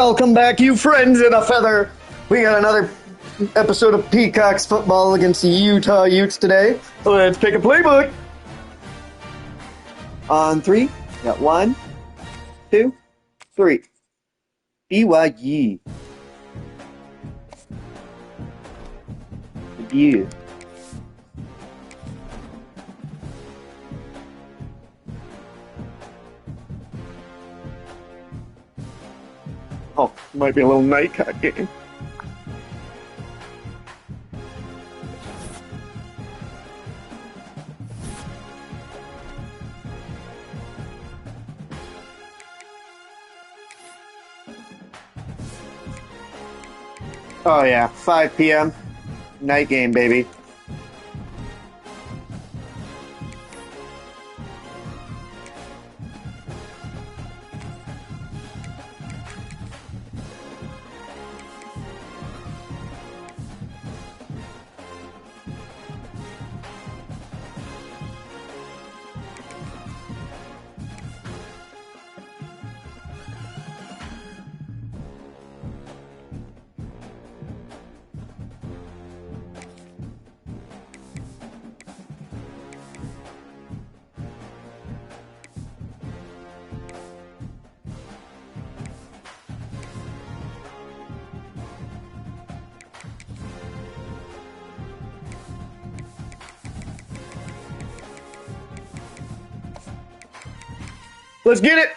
Welcome back, you friends in a feather. We got another episode of Peacocks football against the Utah Utes today. Let's pick a playbook. On three, got 1, 2, 3. BYU. Debut. Oh, might be a little nightcap game. Oh yeah, 5 p.m. Night game, baby. Let's get it!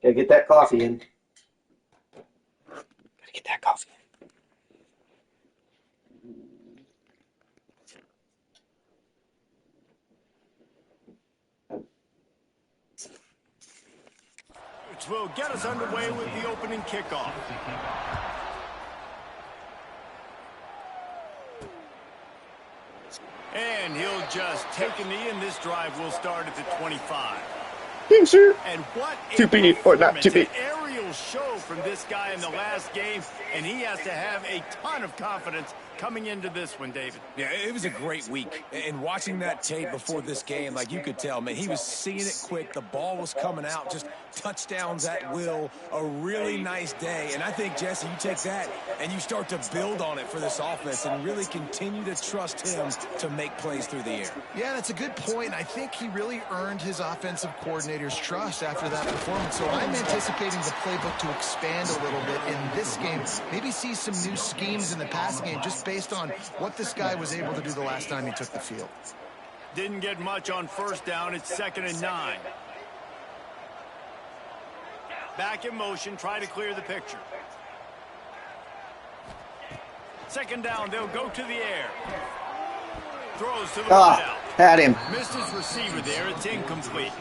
Gotta get that coffee in. Gotta get that coffee in. Which will get us underway with the opening kickoff. And he'll just take a knee, and this drive will start at the 25. Sure. And what to be or not to be. An aerial show from this guy in the last game, and he has to have a ton of confidence coming into this one, David. Yeah, it was a great week. And watching that tape before this game, like you could tell, man, he was seeing it quick. The ball was coming out, just touchdowns at will. A really nice day. And I think, Jesse, you take that and you start to build on it for this offense and really continue to trust him to make plays through the air. Yeah, that's a good point. I think he really earned his offensive coordinator's trust after that performance. So I'm anticipating the playbook to expand a little bit in this game. Maybe see some new schemes in the passing game just based on what this guy was able to do the last time he took the field. Didn't get much on first down. It's 2nd and 9. Back in motion, try to clear the picture. 2nd down, they'll go to the air. Throws to the wideout. Had him. Missed his receiver there. It's incomplete.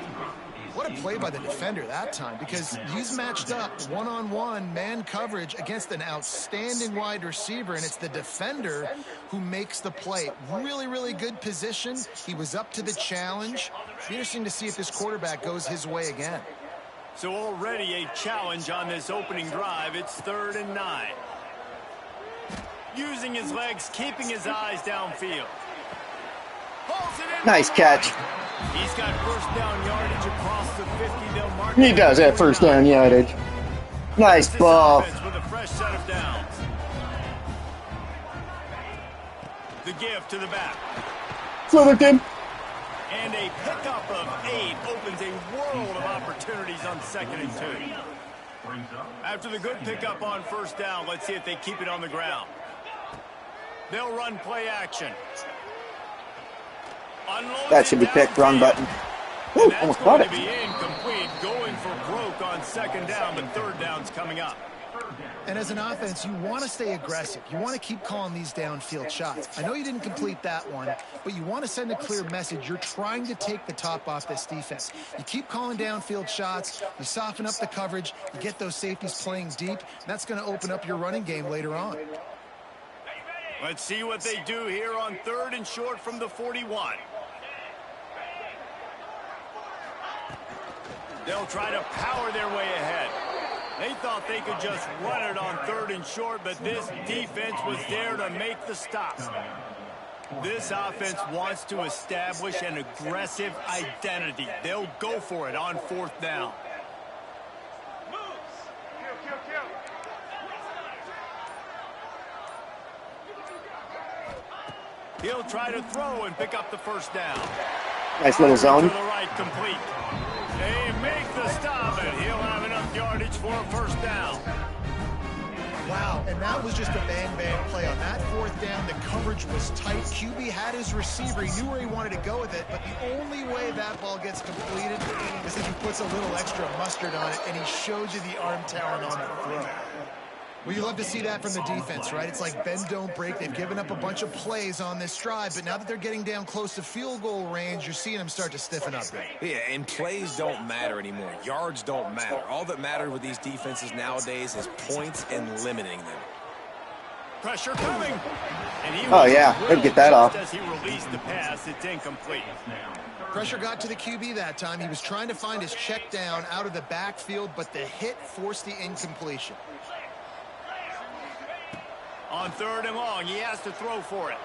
What a play by the defender that time, because he's matched up one-on-one man coverage against an outstanding wide receiver, and it's the defender who makes the play. Really, really good position. He was up to the challenge. Interesting to see if this quarterback goes his way again. So already a challenge on this opening drive. It's 3rd and 9. Using his legs, keeping his eyes downfield. Nice catch. He's got first down yardage across the 50. They'll mark He does have first down yardage. Nice ball. With a fresh set of downs. The give to the back. Fullerton. And a pickup of 8 opens a world of opportunities on 2nd and 2. After the good pickup on first down, let's see if they keep it on the ground. They'll run play action. That should be picked. Wrong button. Woo, almost caught it. Be incomplete, going for broke on second down, but third down's coming up. And as an offense, you want to stay aggressive. You want to keep calling these downfield shots. I know you didn't complete that one, but you want to send a clear message. You're trying to take the top off this defense. You keep calling downfield shots. You soften up the coverage. You get those safeties playing deep. That's going to open up your running game later on. Let's see what they do here on third and short from the 41. They'll try to power their way ahead. They thought they could just run it on third and short, but this defense was there to make the stop. This offense wants to establish an aggressive identity. They'll go for it on fourth down. He'll try to throw and pick up the first down. Nice little zone. To the right, complete. They make the stop, and he'll have enough yardage for a first down. Wow, and that was just a bang-bang play. On that fourth down, the coverage was tight. QB had his receiver. He knew where he wanted to go with it, but the only way that ball gets completed is if he puts a little extra mustard on it, and he shows you the arm talent on the throw. Well, you love to see that from the defense, right? It's like bend, don't break. They've given up a bunch of plays on this drive, but now that they're getting down close to field goal range, you're seeing them start to stiffen up there. Yeah, and plays don't matter anymore. Yards don't matter. All that matters with these defenses nowadays is points and limiting them. Pressure coming. And he he'll get that off. As he released the pass, it's incomplete. Pressure got to the QB that time. He was trying to find his check down out of the backfield, but the hit forced the incompletion. On third and long, he has to throw for it.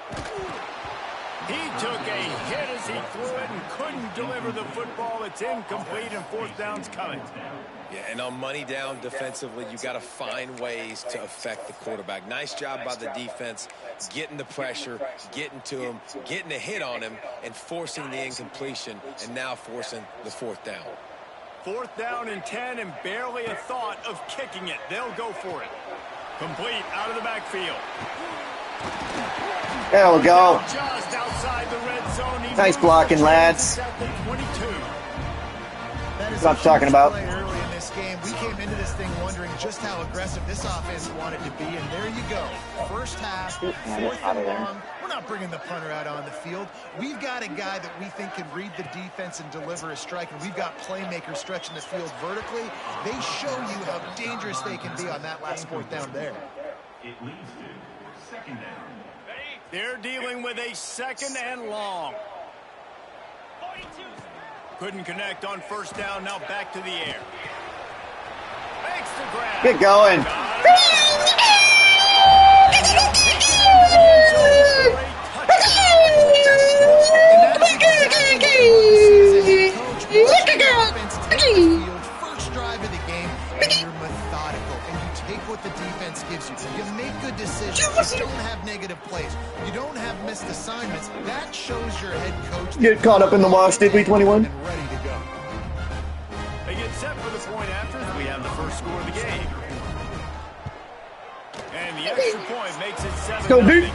He took a hit as he threw it and couldn't deliver the football. It's incomplete, and fourth down's coming. Yeah, and on money down defensively, you got to find ways to affect the quarterback. Nice job by the defense, getting the pressure, getting to him, getting a hit on him, and forcing the incompletion, and now forcing the fourth down. Fourth down and 10, and barely a thought of kicking it. They'll go for it. Complete out of the backfield. There we go. Just outside the red zone. Nice blocking, lads. That's what I'm talking about. Early in this game, we came into this thing wondering just how aggressive this offense wanted to be, and there you go. First half, fourth and long. We're not bringing the punter out on the field. We've got a guy that we think can read the defense and deliver a strike, and we've got playmakers stretching the field vertically. They show you how dangerous they can be on that last fourth down there. It leads to second down. They're dealing with a second and long. Couldn't connect on first down. Now back to the air. Makes the grab. Get going. First drive of the game, and you're methodical, and you take what the defense gives you. You make good decisions. You don't have negative plays. You don't have missed assignments. That shows your head coach. Get caught up in the wash, did we, 21? And ready to go. They get set for the point after. We have the first score of the game. And the extra point makes it 7-0. Go deep.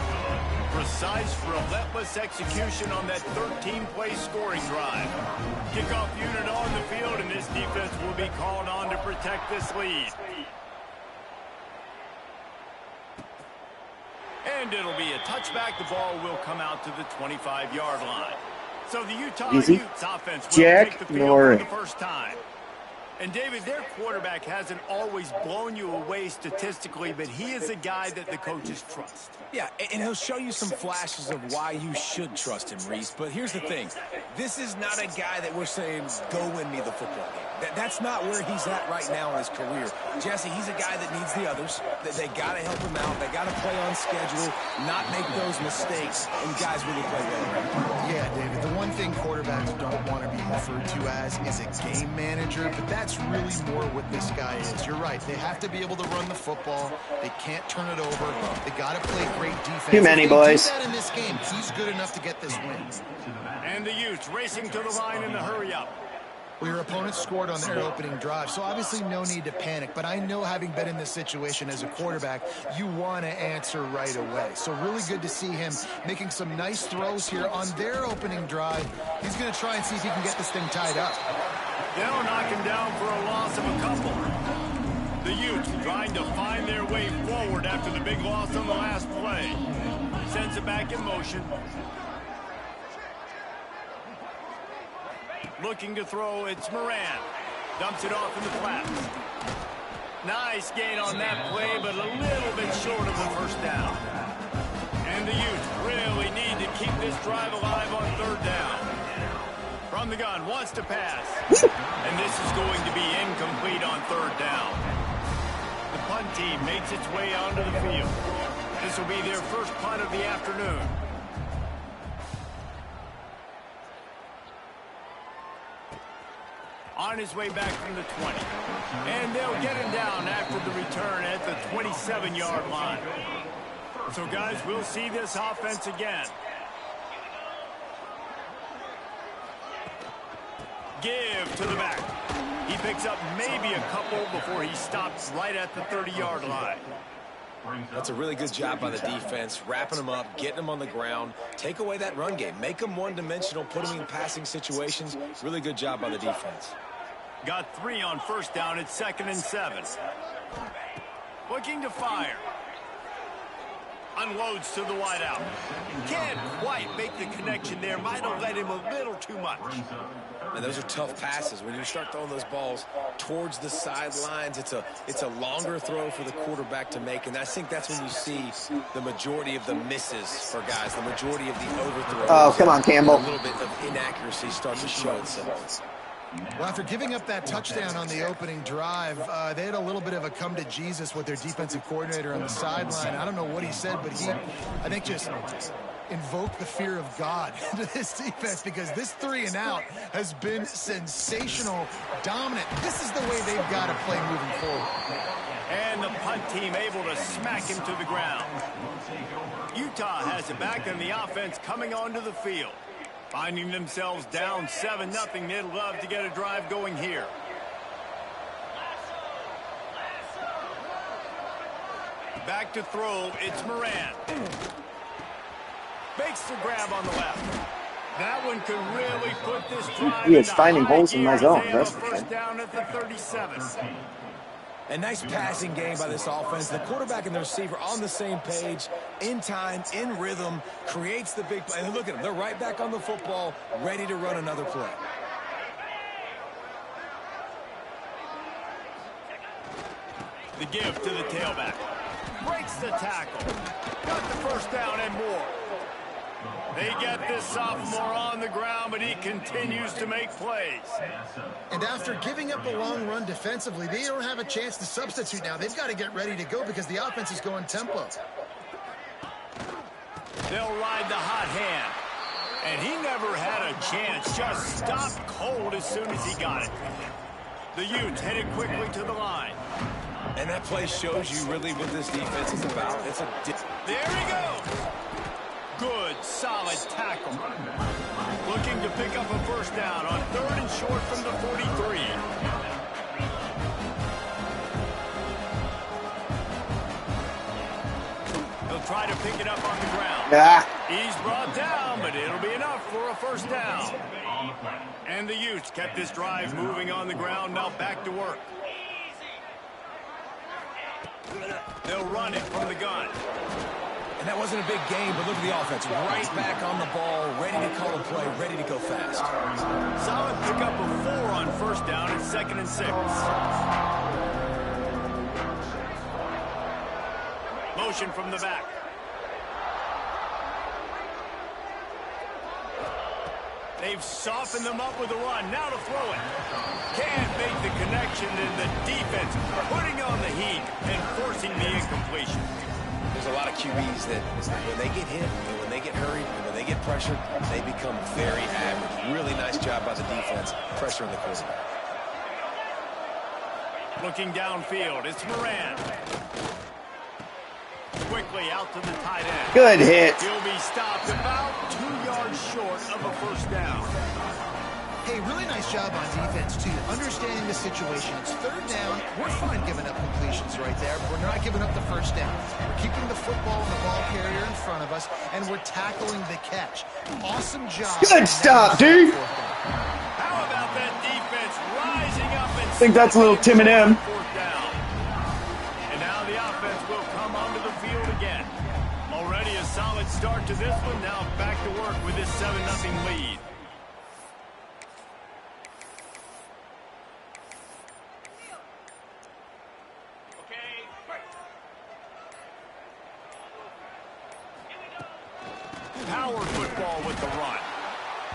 Precise, relentless execution on that 13-play scoring drive. Kickoff unit on the field, and this defense will be called on to protect this lead. And it'll be a touchback. The ball will come out to the 25-yard line. So the Utah Utes offense will take the field for the first time. And, David, their quarterback hasn't always blown you away statistically, but he is a guy that the coaches trust. Yeah, and he'll show you some flashes of why you should trust him, Reese. But here's the thing. This is not a guy that we're saying, go win me the football game. That's not where he's at right now in his career. Jesse, he's a guy that needs the others. They got to help him out. They got to play on schedule, not make those mistakes, and guys really play well. Yeah, David, the one thing quarterbacks don't want to be referred to as is a game manager, but that's really more what this guy is. You're right. They have to be able to run the football. They can't turn it over. They got to play great defense. Too many, boys. If they do that in this game, he's good enough to get this win. And the Utes racing to the line in the hurry up. Well, your opponent scored on their opening drive, so obviously no need to panic. But I know, having been in this situation as a quarterback, you want to answer right away. So really good to see him making some nice throws here on their opening drive. He's going to try and see if he can get this thing tied up. They'll knock him down for a loss of a couple. The Utes trying to find their way forward after the big loss on the last play. Sends it back in motion. Looking to throw, it's Moran. Dumps it off in the flats. Nice gain on that play, but a little bit short of the first down. And the Utes really need to keep this drive alive on third down. From the gun, wants to pass. And this is going to be incomplete on third down. The punt team makes its way onto the field. This will be their first punt of the afternoon. On his way back from the 20. And they'll get him down after the return at the 27-yard line. So, guys, we'll see this offense again. Give to the back. He picks up maybe a couple before he stops right at the 30-yard line. That's a really good job by the defense, wrapping them up, getting them on the ground, take away that run game, make them one-dimensional, put them in passing situations. Really good job by the defense. Got 3 on first down. It's 2nd and 7. Looking to fire. Unloads to the wideout. Can't quite make the connection there. Might have led him a little too much. And those are tough passes. When you start throwing those balls towards the sidelines, it's a longer throw for the quarterback to make. And I think that's when you see the majority of the misses for guys, the majority of the overthrows. Oh, come on, Campbell. A little bit of inaccuracy starting to show itself. Well, after giving up that touchdown on the opening drive, they had a little bit of a come to Jesus with their defensive coordinator on the sideline. I don't know what he said, but he, I think, just invoked the fear of God into this defense, because this 3-and-out has been sensational, dominant. This is the way they've got to play moving forward. And the punt team able to smack him to the ground. Utah has it back, and the offense coming onto the field. Finding themselves down 7-0. They'd love to get a drive going here. Back to throw, it's Moran. Makes the grab on the left. That one could really put this drive. He is finding holes in my zone. That's for first down at the 37. A nice passing game by this offense. The quarterback and the receiver on the same page, in time, in rhythm, creates the big play. And look at them. They're right back on the football, ready to run another play. The give to the tailback. Breaks the tackle. Got the first down and more. They get this sophomore on the ground, but he continues to make plays. And after giving up a long run defensively, they don't have a chance to substitute now. They've got to get ready to go because the offense is going tempo. They'll ride the hot hand. And he never had a chance. Just stopped cold as soon as he got it. The Utes headed quickly to the line. And that play shows you really what this defense is about. There he goes. Good, solid tackle. Looking to pick up a first down on 3rd and short from the 43. He'll try to pick it up on the ground. He's brought down, but it'll be enough for a first down. And the Utes kept this drive moving on the ground. Now back to work. They'll run it from the gun. And that wasn't a big game, but look at the offense. Right back on the ball, ready to call a play, ready to go fast. Solid pickup of 4 on first down at 2nd and 6. Motion from the back. They've softened them up with a run. Now to throw it. Can't make the connection, and the defense putting on the heat and forcing the incompletion. There's a lot of QBs that when they get hit, and when they get hurried, and when they get pressured, they become very average. Really nice job by the defense, pressuring the quarterback. Looking downfield, it's Moran. Quickly out to the tight end. Good hit. He'll be stopped about 2 yards short of a first down. Hey, really nice job on defense, too. Understanding the situation. It's third down. We're fine giving up completions right there. But we're not giving up the first down. We're keeping the football and the ball carrier in front of us, and we're tackling the catch. Awesome job. Good stop, dude. How about that defense rising up and I think that's a little Tim and M. fourth down. And now the offense will come onto the field again. Already a solid start to this one. Now back to work with this 7-0 lead. Power football with the run.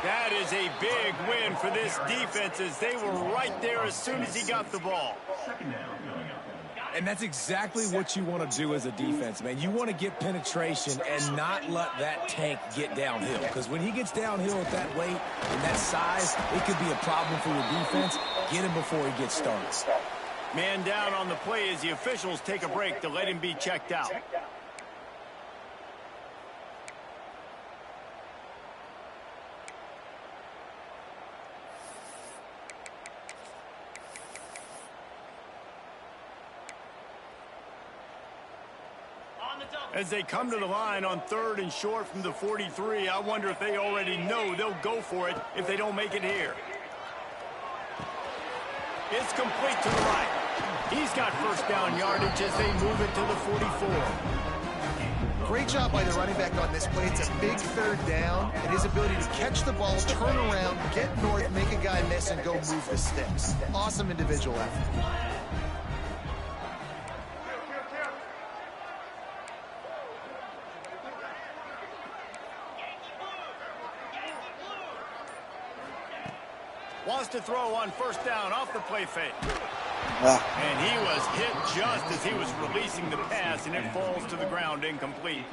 That is a big win for this defense as they were right there as soon as he got the ball. And that's exactly what you want to do as a defense, man. You want to get penetration and not let that tank get downhill. Because when he gets downhill with that weight and that size, it could be a problem for your defense. Get him before he gets started. Man down on the play as the officials take a break to let him be checked out. As they come to the line on 3rd and short from the 43, I wonder if they already know they'll go for it if they don't make it here. It's complete to the right. He's got first down yardage as they move it to the 44. Great job by the running back on this play. It's a big third down, and his ability to catch the ball, turn around, get north, make a guy miss, and go move the sticks. Awesome individual effort. Wants to throw on first down off the play fake. And he was hit just as he was releasing the pass, and it falls to the ground incomplete.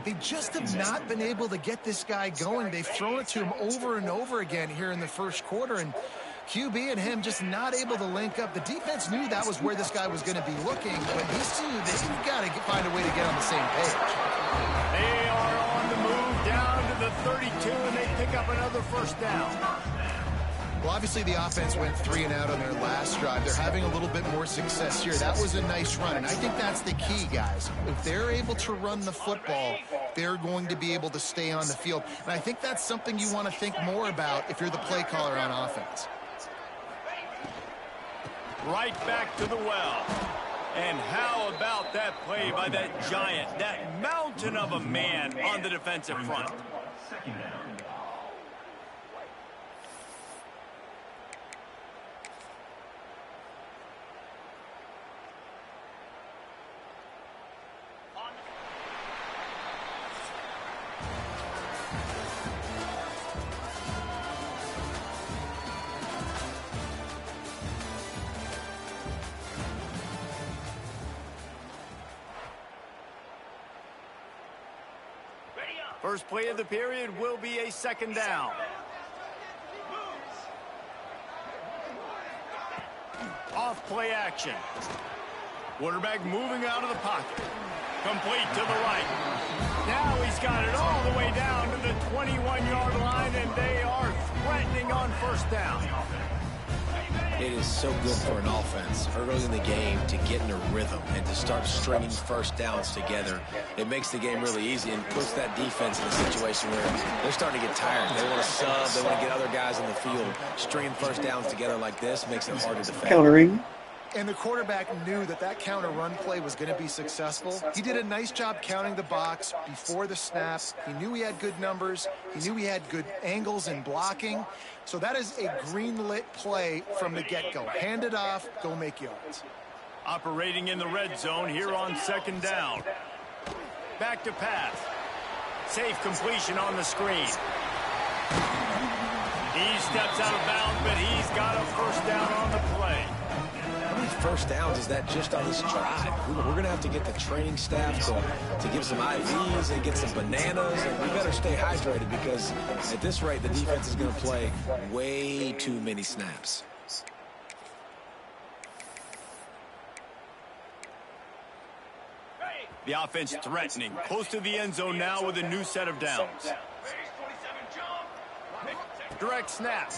They just have not been able to get this guy going. They've thrown it to him over and over again here in the first quarter, and QB and him just not able to link up. The defense knew that was where this guy was going to be looking, but he's knew that you've got to find a way to get on the same page. They are on the move down to the 32, and they pick up another first down. Well, obviously the offense went 3 and out on their last drive. They're having a little bit more success here. That was a nice run, and I think that's the key, guys. If they're able to run the football, they're going to be able to stay on the field. And I think that's something you want to think more about if you're the play caller on offense. Right back to the well. And how about that play by that giant, that mountain of a man on the defensive front? Second down. First play of the period will be a second down. Off play action. Quarterback moving out of the pocket. Complete to the right. Now he's got it all the way down to the 21-yard line, and they are threatening on first down. It is so good for an offense early in the game to get in a rhythm and to start stringing first downs together. It makes the game really easy and puts that defense in a situation where they're starting to get tired. They want to sub. They want to get other guys in the field. Stringing first downs together like this makes it hard to defend. Countering. And the quarterback knew that that counter run play was going to be successful. He did a nice job counting the box before the snap. He knew he had good numbers. He knew he had good angles and blocking. So that is a green-lit play from the get-go. Hand it off, go make yards. Operating in the red zone here on second down. Back to pass. Safe completion on the screen. He steps out of bounds, but he's got a first down on the play. How many first downs is that just on this drive? We're going to have to get the training staff to give some IVs and get some bananas, and we better stay hydrated because at this rate, the defense is going to play way too many snaps. The offense threatening, close to the end zone now with a new set of downs. Direct snap.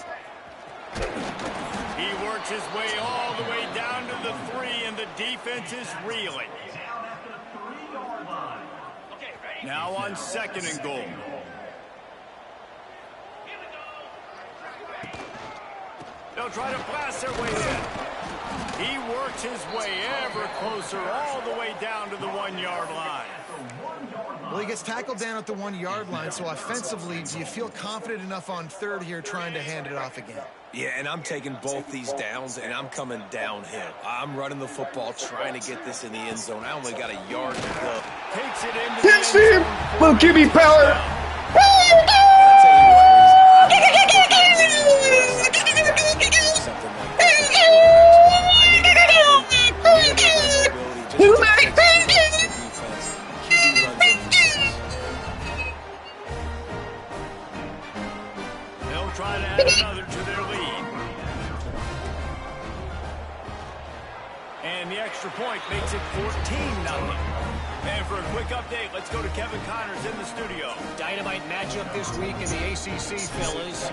He works his way all the way down to the 3, and the defense is reeling. Now on 2nd and goal. They'll try to blast their way in. He works his way ever closer all the way down to the 1-yard line. Well, he gets tackled down at the 1-yard line, so offensively, do you feel confident enough on 3rd here trying to hand it off again? Yeah, and I'm taking both these downs, and I'm coming downhill. I'm running the football, trying to get this in the end zone. I only got a yard to go. Takes it into the end Hit him! zone. Little QB power! They'll try to add another to their lead. And the extra point makes it 14-0. And for a quick update, let's go to Kevin Connors in the studio. Dynamite matchup this week in the ACC, fellas.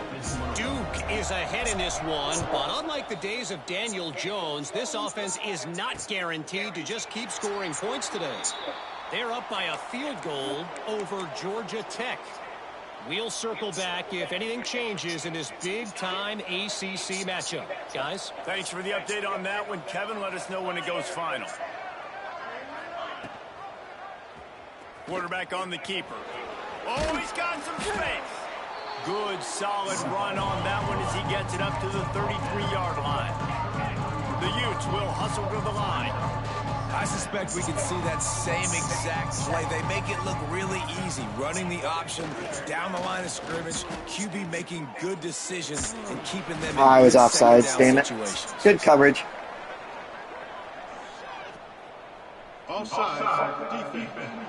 Duke is ahead in this one, but unlike the days of Daniel Jones, this offense is not guaranteed to just keep scoring points today. They're up by a field goal over Georgia Tech. We'll circle back if anything changes in this big-time ACC matchup. Guys? Thanks for the update on that one, Kevin. Let us know when it goes final. Quarterback on the keeper. Oh, he's got some space. Good, solid run on that one as he gets it up to the 33-yard line. The Utes will hustle to the line. I suspect we can see that same exact play. They make it look really easy, running the option down the line of scrimmage, QB making good decisions and keeping them in I was good offside, second down damn it. situations. Good coverage. Offside, defense.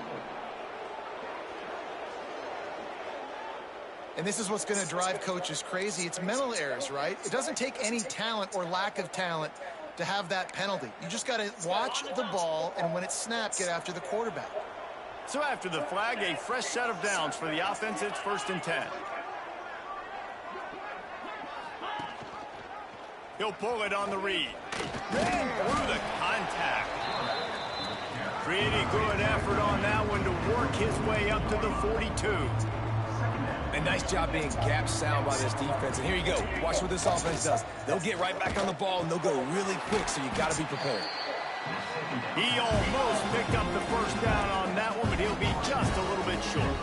And this is what's going to drive coaches crazy. It's mental errors, right? It doesn't take any talent or lack of talent to have that penalty. You just got to watch the ball, and when it's snapped, get after the quarterback. So after the flag, a fresh set of downs for the offense. It's 1st and 10. He'll pull it on the read. Ran through the contact. Pretty good effort on that one to work his way up to the 42. A nice job being gap sound by this defense. And here you go. Watch what this offense does. They'll get right back on the ball, and they'll go really quick, so you got to be prepared. He almost picked up the 1st down on that one, but he'll be just a little bit short.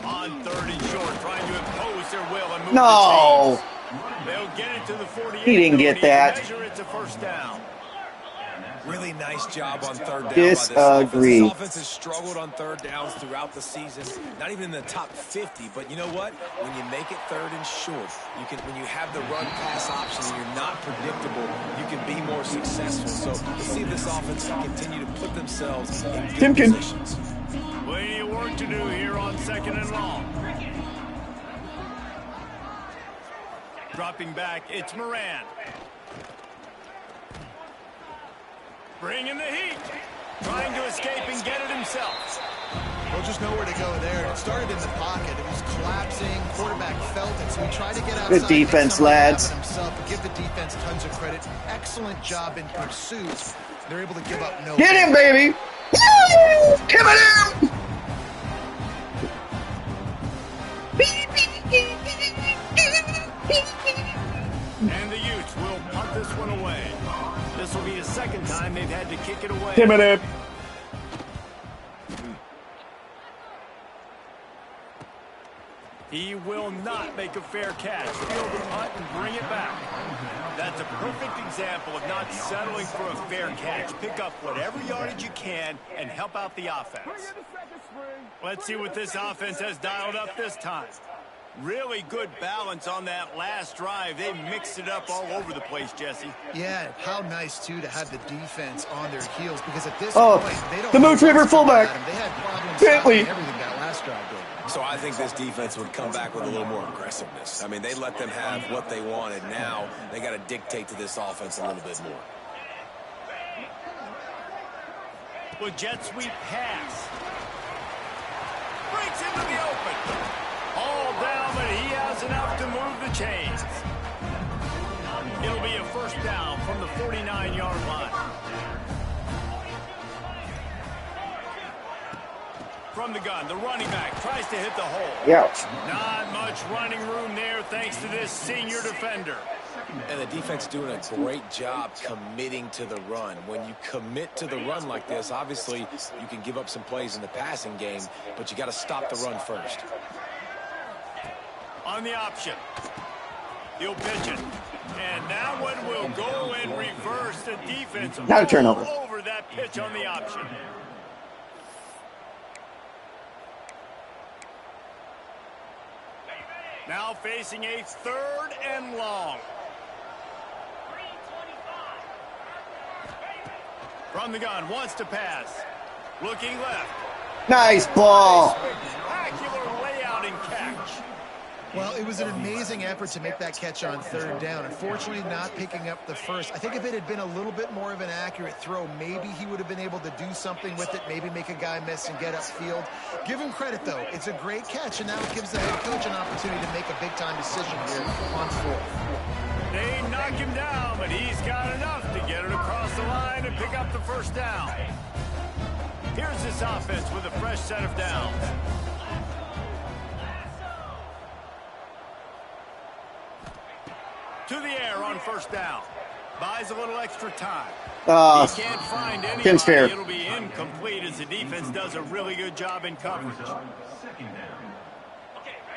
On 3rd and short, trying to impose their will and move the chains. They'll get it to the 48. He didn't get that. Measure, it's a 1st down. Really nice job on 3rd down. Disagree. This offense has struggled on 3rd downs throughout the season. Not even in the top 50, but you know what? When you make it 3rd and short, you can. When you have the run-pass option and you're not predictable, you can be more successful. So let's see if this offense can continue to put themselves in good positions. Plenty of work to do here on 2nd and long. Dropping back, it's Moran. Bringing the heat. Trying to escape and get it himself. Well, just nowhere to go there. It started in the pocket. It was collapsing. Quarterback felt it, so he tried to get outside. Good defense, lads. Himself, but give the defense tons of credit. Excellent job in pursuit. They're able to give up no. Get him, baby! Woo! Give it him! And the Utes will punt this one away. This will be the 2nd time they've had to kick it away. Give it him. He will not make a fair catch. Field the punt and bring it back. That's a perfect example of not settling for a fair catch. Pick up whatever yardage you can and help out the offense. Let's see what this offense has dialed up this time. Really good balance on that last drive. They mixed it up all over the place, Jesse. Yeah, how nice, too, to have the defense on their heels, because at this Oh, point, they don't the Moose River fullback. They had problems Bentley. stopping everything that last drive did. So I think this defense would come back with a little more aggressiveness. I mean, they let them have what they wanted. Now they got to dictate to this offense a little bit more. With jet sweep pass. Breaks into the open. All down, but he has enough to move the chains. It'll be a first down from the 49-yard line. From the gun, the running back tries to hit the hole. Yeah. Not much running room there thanks to this senior defender. And the defense doing a great job committing to the run. When you commit to the run like this, obviously you can give up some plays in the passing game, but you got to stop the run first. On the option. He'll pitch it. And that one will go and reverse the defense. Not a turnover. Over that pitch on the option. Now facing a 3rd and long. From the gun, wants to pass. Looking left. Nice ball. Spectacular layout and catch. Well, it was an amazing effort to make that catch on 3rd down. Unfortunately, not picking up the first. I think if it had been a little bit more of an accurate throw, maybe he would have been able to do something with it, maybe make a guy miss and get upfield. Give him credit, though. It's a great catch, and now it gives the head coach an opportunity to make a big-time decision here on 4th. They knock him down, but he's got enough to get it across the line and pick up the first down. Here's this offense with a fresh set of downs. To the air on first down. Buys a little extra time. He can't find anybody. fair. It'll be incomplete as the defense does a really good job in coverage.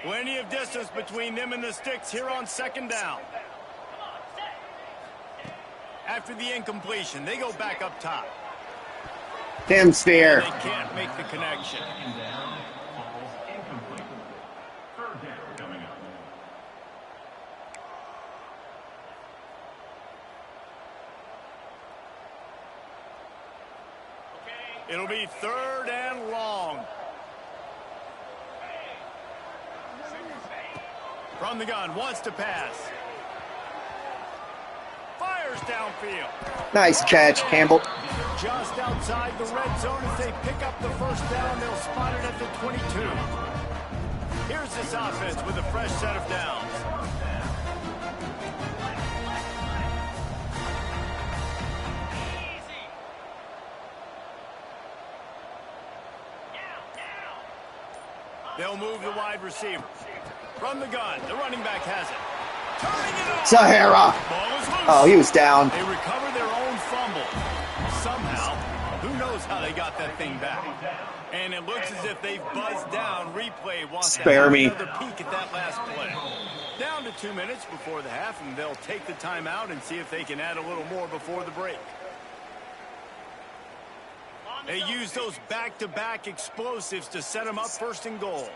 Plenty of distance between them and the sticks here on 2nd down. After the incompletion, they go back up top. Tim's fair. They can't make the connection. It'll be 3rd and long. From the gun, wants to pass. Fires downfield. Nice catch, Campbell. Just outside the red zone as they pick up the first down. They'll spot it at the 22. Here's this offense with a fresh set of downs. They'll move the wide receiver. From the gun, the running back has it. Turning it over. Sahara. Ball is loose. Oh, he was down. They recover their own fumble. Somehow, who knows how they got that thing back. And it looks as if they've buzzed down. Replay wants to have another peek at that last play. Down to 2 minutes before the half, and they'll take the timeout and see if they can add a little more before the break. They use those back-to-back explosives to set them up 1st and goal.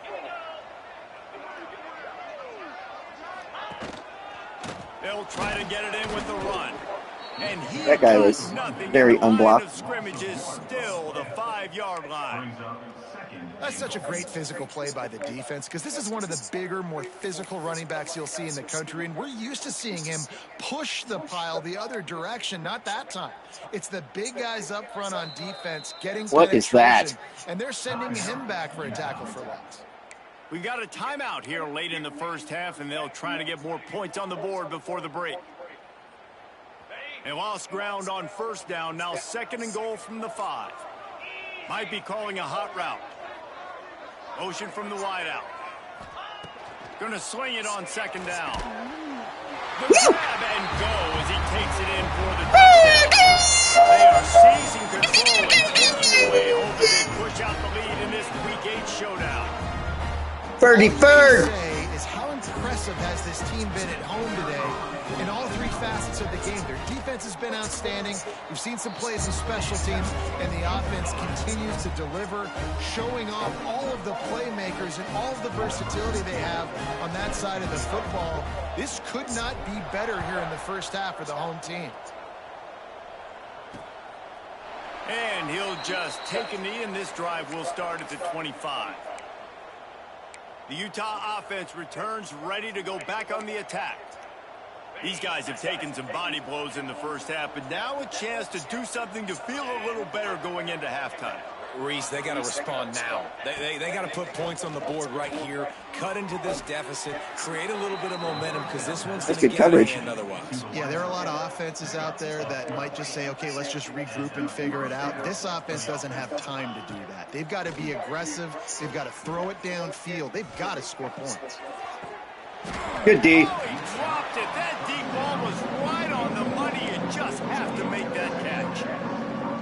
They'll try to get it in with the run. And that guy was very unblocked. Scrimmage is still the 5-yard line. That's such a great physical play by the defense because this is one of the bigger, more physical running backs you'll see in the country, and we're used to seeing him push the pile the other direction. Not that time. It's the big guys up front on defense getting what is that? And they're sending him back for a tackle for loss. We got a timeout here late in the first half, and they'll try to get more points on the board before the break. They lost ground on first down, now 2nd and goal from the 5. Might be calling a hot route. Motion from the wideout. Gonna swing it on 2nd down. The grab and go as he takes it in for the touchdown. They are seizing control and taking away, hoping they push out the lead in this Week 8 showdown. 33rd. Is how impressive has this team been at home today in all 3 facets of the game. Their defense has been outstanding. We've seen some plays in special teams, and the offense continues to deliver, showing off all of the playmakers and all of the versatility they have on that side of the football. This could not be better here in the first half for the home team. And he'll just take a knee, and this drive will start at the 25. The Utah offense returns ready to go back on the attack. These guys have taken some body blows in the first half, but now a chance to do something to feel a little better going into halftime. Reese, they got to respond now. They got to put points on the board right here, cut into this deficit, create a little bit of momentum because this one's going to get out of hand otherwise. Yeah, there are a lot of offenses out there that might just say, okay, let's just regroup and figure it out. This offense doesn't have time to do that. They've got to be aggressive. They've got to throw it downfield. They've got to score points. Good D. Oh, he dropped it. That deep ball was right on the money. You just have to make that catch.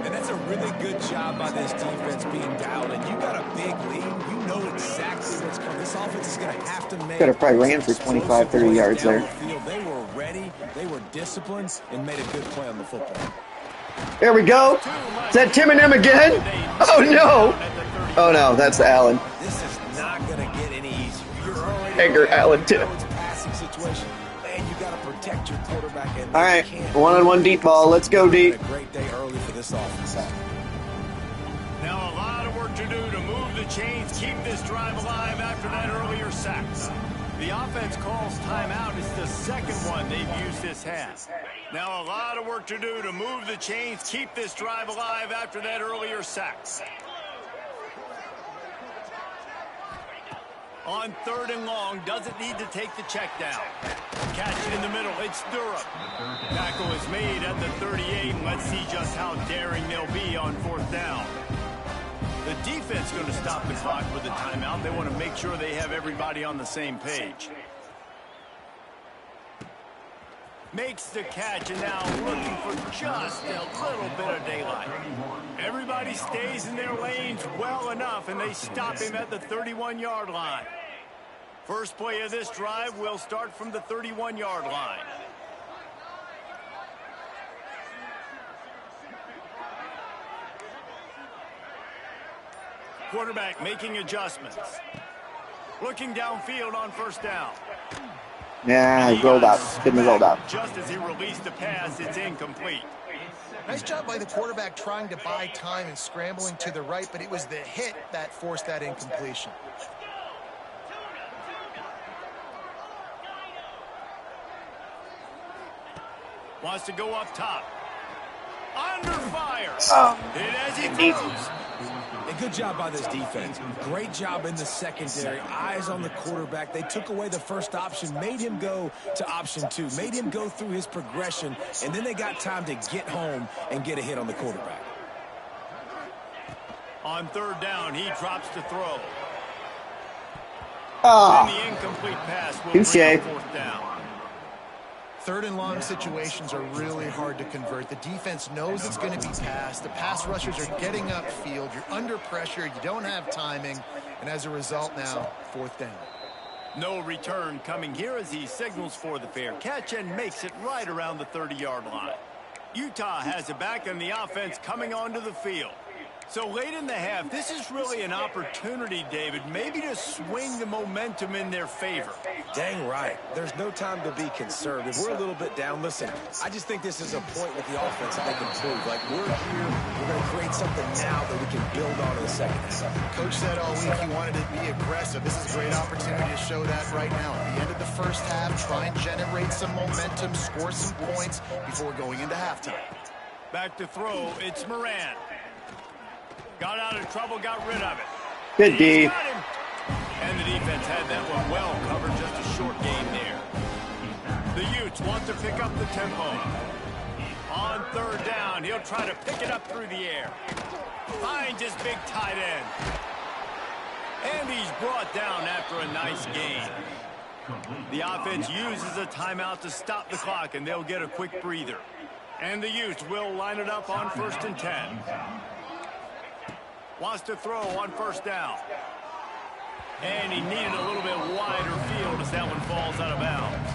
And that's a really good job by this defense being dialed in. You got a big lead. You know exactly what's coming. This offense is going to have to make... Could have probably ran for 25, 30 yards there. They were ready, they were disciplined, and made a good play on the football. There we go. Is that Tim and him again? Oh, no. Oh, no, that's Allen. This is not going to get any easier. You're already... Edgar Allen, Tim. Passing situation. Man, you got to protect your quarterback. All right, one-on-one deep ball. Let's go deep. A great day early for this offense. Now a lot of work to do to move the chains, keep this drive alive after that earlier sack. The offense calls timeout. It's the second one they've used this half. Now a lot of work to do to move the chains, keep this drive alive after that earlier sack. On 3rd and long, doesn't need to take the check down. Catch it in the middle, it's Durham. Tackle is made at the 38, and let's see just how daring they'll be on 4th down. The defense going to stop the clock with the timeout. They want to make sure they have everybody on the same page. Makes the catch, and now looking for just a little bit of daylight. Everybody stays in their lanes well enough, and they stop him at the 31-yard line. First play of this drive will start from the 31-yard line. Quarterback making adjustments. Looking downfield on 1st down. Yeah, he rolled out. Couldn't have rolled out. Just as he released the pass, it's incomplete. Nice job by the quarterback trying to buy time and scrambling to the right, but it was the hit that forced that incompletion. Wants to go up top. Under fire. Hit as he throws. A good job by this defense. Great job in the secondary. Eyes on the quarterback. They took away the first option, made him go to option 2, made him go through his progression, and then they got time to get home and get a hit on the quarterback. On 3rd down, he drops to throw. Oh. And the incomplete pass will bring up 4th down. 3rd and long situations are really hard to convert. The defense knows it's going to be passed. The pass rushers are getting upfield. You're under pressure. You don't have timing. And as a result now, 4th down. No return coming here as he signals for the fair catch and makes it right around the 30-yard line. Utah has it back and the offense coming onto the field. So late in the half, this is really an opportunity, David, maybe to swing the momentum in their favor. Dang right. There's no time to be conservative. We're a little bit down. Listen, I just think this is a point with the offense that they can prove. Like, we're here, we're going to create something now that we can build on in the second half. Coach said all week he wanted to be aggressive. This is a great opportunity to show that right now. At the end of the first half, try and generate some momentum, score some points before going into halftime. Back to throw, it's Moran. Got out of trouble, got rid of it. Good D. And the defense had that one well covered, just a short gain there. The Utes want to pick up the tempo. On 3rd down, he'll try to pick it up through the air. Finds his big tight end. And he's brought down after a nice gain. The offense uses a timeout to stop the clock, and they'll get a quick breather. And the Utes will line it up on 1st and 10. Wants to throw on 1st down. And he needed a little bit wider field as that one falls out of bounds.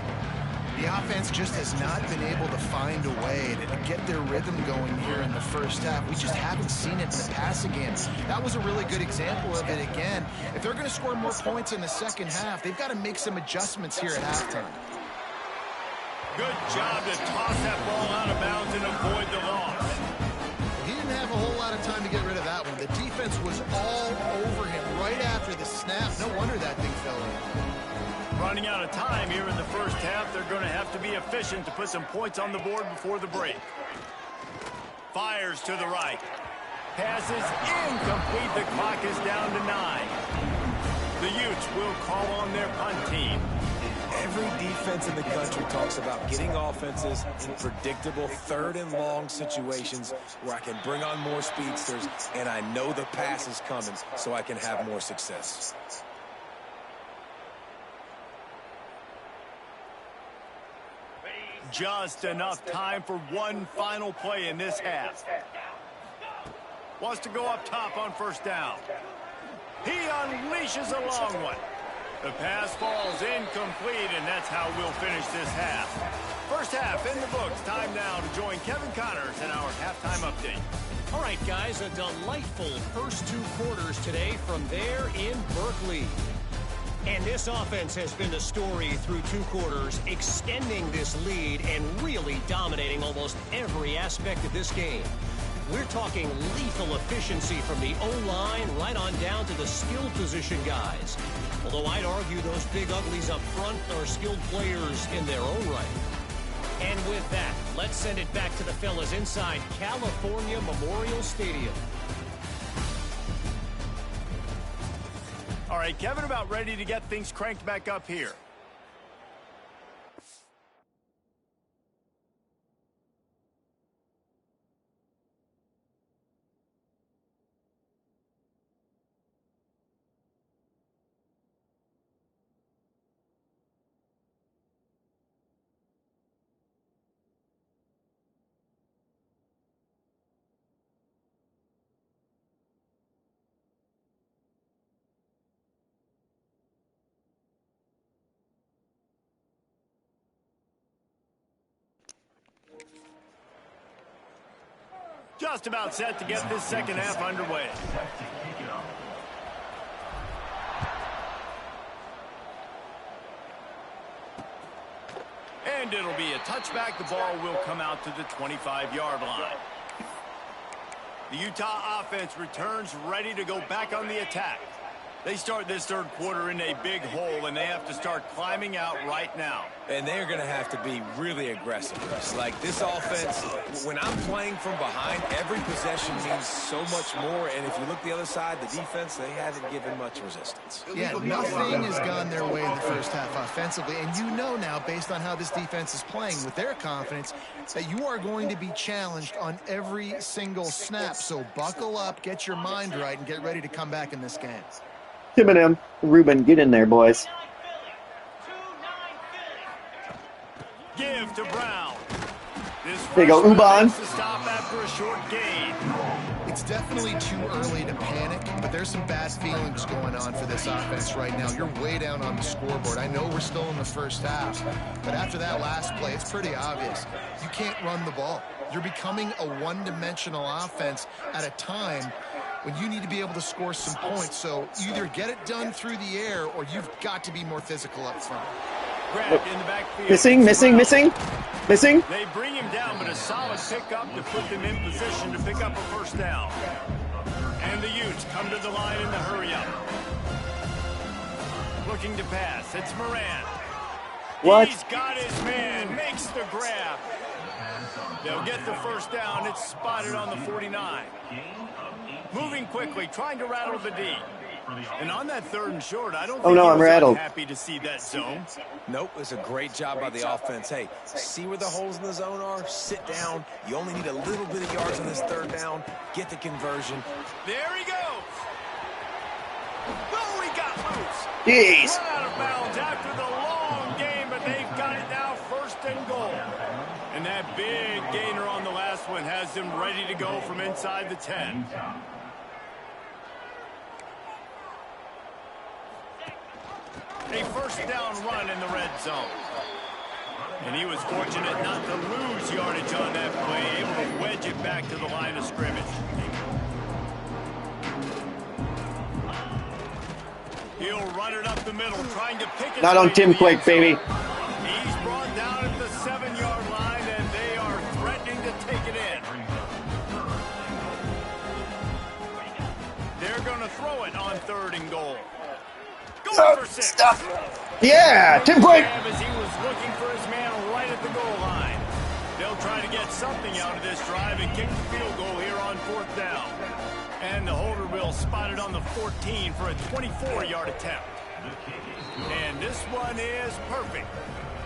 The offense just has not been able to find a way to get their rhythm going here in the first half. We just haven't seen it in the passing game. That was a really good example of it again. If they're going to score more points in the second half, they've got to make some adjustments here at halftime. Good job to toss that ball out of bounds and avoid the loss. He didn't have a whole lot of time to get rid of that one. The defense was all over him right after the snap. No wonder that thing fell in. running out of time here in the first half. They're going to have to be efficient to put some points on the board before the break. Fires to the right. Passes incomplete. The clock is down to 9. The Utes will call on their punt team. Every defense in the country talks about getting offenses in predictable third and long situations where I can bring on more speedsters and I know the pass is coming so I can have more success. Just enough time for one final play in this half. Wants to go up top on first down. He unleashes a long one. The pass falls incomplete, and that's how we'll finish this half. First half in the books. Time now to join Kevin Connors in our halftime update. All right, guys, a delightful first 2 quarters today from there in Berkeley. And this offense has been the story through 2 quarters, extending this lead and really dominating almost every aspect of this game. We're talking lethal efficiency from the O-line right on down to the skill position guys. Although I'd argue those big uglies up front are skilled players in their own right. And with that, let's send it back to the fellas inside California Memorial Stadium. All right, Kevin, about ready to get things cranked back up here. Just about set to get this second half underway. And it'll be a touchback. The ball will come out to the 25-yard line. The Utah offense returns ready to go back on the attack. They start this third quarter in a big hole, and they have to start climbing out right now. And they're going to have to be really aggressive. Like this offense, when I'm playing from behind, every possession means so much more. And if you look the other side, the defense, they haven't given much resistance. Yeah, nothing has gone their way in the first half offensively. And you know now, based on how this defense is playing with their confidence, that you are going to be challenged on every single snap. So buckle up, get your mind right, and get ready to come back in this game. Tim and him. Ruben, get in there, boys. Give to Brown. There you go, Uban. To stop after a short gain. It's definitely too early to panic, but there's some bad feelings going on for this offense right now. You're way down on the scoreboard. I know we're still in the first half, but after that last play, it's pretty obvious. You can't run the ball. You're becoming a one-dimensional offense at a time when you need to be able to score some points. So either get it done through the air or you've got to be more physical up front. Grabbed in the backfield. Missing. They bring him down, but a solid pickup to put them in position to pick up a first down. And the Utes come to the line in the hurry-up. Looking to pass. It's Moran. What? He's got his man. Makes the grab. They'll get the first down. It's spotted on the 49. Moving quickly, trying to rattle the D. And on that third and short, I don't think I'm rattled. Happy to see that zone. Nope, it's a great job by the offense. Hey, see where the holes in the zone are? Sit down. You only need a little bit of yards on this third down. Get the conversion. There he goes. Oh, he got loose. Jeez. Run out of bounds after the long game, but they've got it now first and goal. And that big gainer on the last one has them ready to go from inside the 10. A first down run in the red zone. And he was fortunate not to lose yardage on that play, able to wedge it back to the line of scrimmage. He'll run it up the middle, trying to pick it. Not on Tim Quake, baby. He's brought down at the 7-yard line, and they are threatening to take it in. They're going to throw it on third and goal. Going for 6. Stop. Yeah, 10 point. As he was looking for his man right at the goal line. They'll try to get something out of this drive and kick the field goal here on 4th down. And the holder will spot it on the 14 for a 24-yard attempt. And this one is perfect.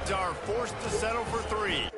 They are forced to settle for 3.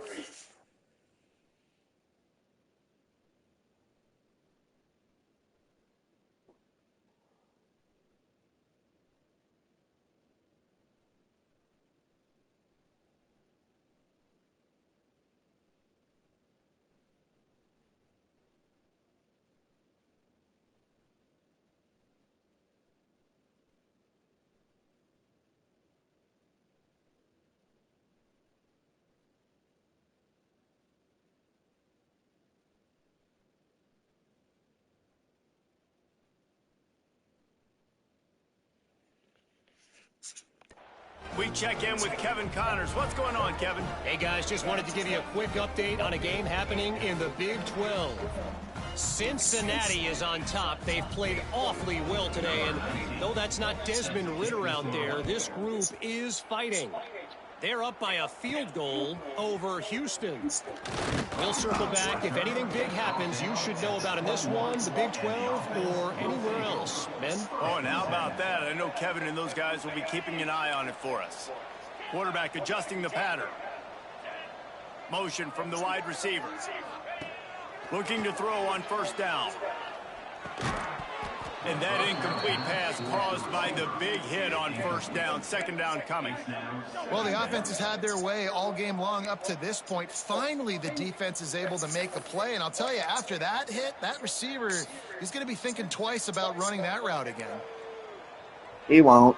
We check in with Kevin Connors. What's going on, Kevin? Hey, guys, just wanted to give you a quick update on a game happening in the Big 12. Cincinnati is on top. They've played awfully well today, and though that's not Desmond Ridder out there, this group is fighting. They're up by a field goal over Houston. We'll circle back. If anything big happens, you should know about in this one, the Big 12, or anywhere else. Ben? Oh, and how about that? I know Kevin and those guys will be keeping an eye on it for us. Quarterback adjusting the pattern. Motion from the wide receiver. Looking to throw on 1st down. And that incomplete pass caused by the big hit on 1st down. 2nd down coming. Well, the offense has had their way all game long up to this point. Finally, the defense is able to make a play. And I'll tell you, after that hit, that receiver is going to be thinking twice about running that route again. He won't.